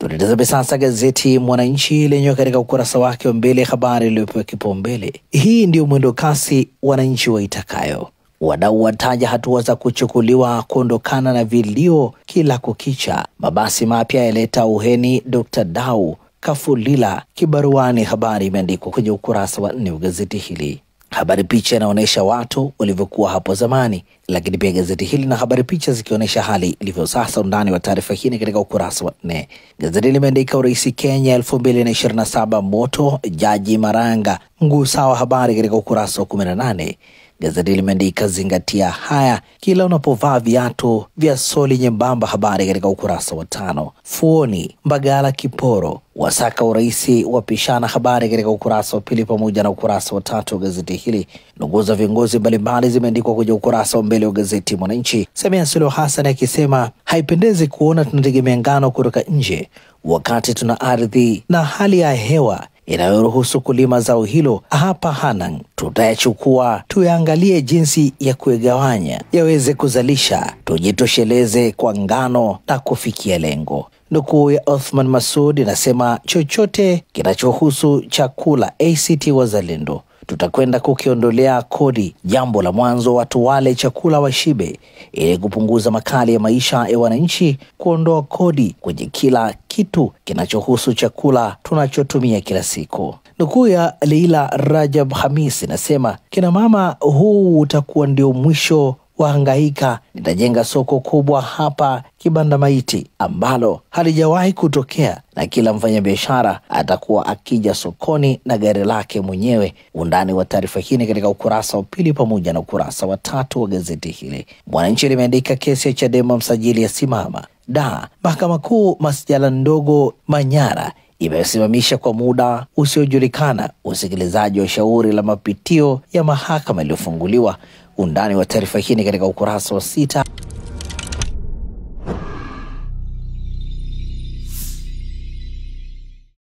Tunatazama sasa gazeti Mwananchi lenyewe katika ukurasa wake wa mbele habari iliyopewa kipaumbele. Hii ndio mwendo kasi wananchi waitakayo. Wadau wataja hatua za kuchukuliwa kuondokana na vilio kila kukicha. Mabasi mapya yaleta uheni Dr. Dau Kafulila kibaruani. Habari imeandikwa kwenye ukurasa wa 4 wa gazeti hili. Habari picha inaonyesha watu walivyokuwa hapo zamani, lakini pia gazeti hili na habari picha zikionyesha hali ilivyo sasa. Undani wa taarifa hii katika ukurasa wa 4. Gazeti limeandika Urais Kenya 2027 moto, Jaji Maranga mguu sawa. Habari katika ukurasa wa 18. Gazeti limeandika zingatia haya kila unapovaa viatu vya soli nyembamba. Habari katika ukurasa wa 5. Fuoni Mbagala Kiporo wasaka uraisi wapishana. Habari katika ukurasa wa 2 pamoja na ukurasa wa 3 wa gazeti hili. Ndugu za viongozi mbalimbali zimeandikwa kwenye ukurasa wa mbele wa gazeti Mwananchi. Samia Suluhu Hassan akisema haipendezi kuona tunategemea ngano kutoka nje wakati tuna ardhi na hali ya hewa inayoruhusu kulima zao hilo hapa Hanang. Tutayachukua tuyaangalie jinsi ya kuigawanya yaweze kuzalisha, tujitosheleze kwa ngano na kufikia lengo. Nukuu ya Othman Masoud inasema chochote kinachohusu chakula ACT Wazalendo tutakwenda kukiondolea kodi. Jambo la mwanzo watu wale chakula washibe ili kupunguza makali ya maisha ya wananchi, kuondoa kodi kwenye kila kitu kinachohusu chakula tunachotumia kila siku. Nukuu ya Leila Rajab Hamis inasema kina mama, huu utakuwa ndio mwisho wa hangaika. Nitajenga soko kubwa hapa Kibanda Maiti ambalo halijawahi kutokea, na kila mfanyabiashara atakuwa akija sokoni na gari lake mwenyewe. Undani wa taarifa hii katika ukurasa wa 2 pamoja na ukurasa wa 3 wa gazeti hili. Mwananchi limeandika kesi ya Chadema msajili ya simama. Mahakama Kuu masjala ndogo Manyara imesimamisha kwa muda usiojulikana usikilizaji wa shauri la mapitio ya mahakama iliyofunguliwa. Undani wa taarifa hii katika ukurasa wa 6.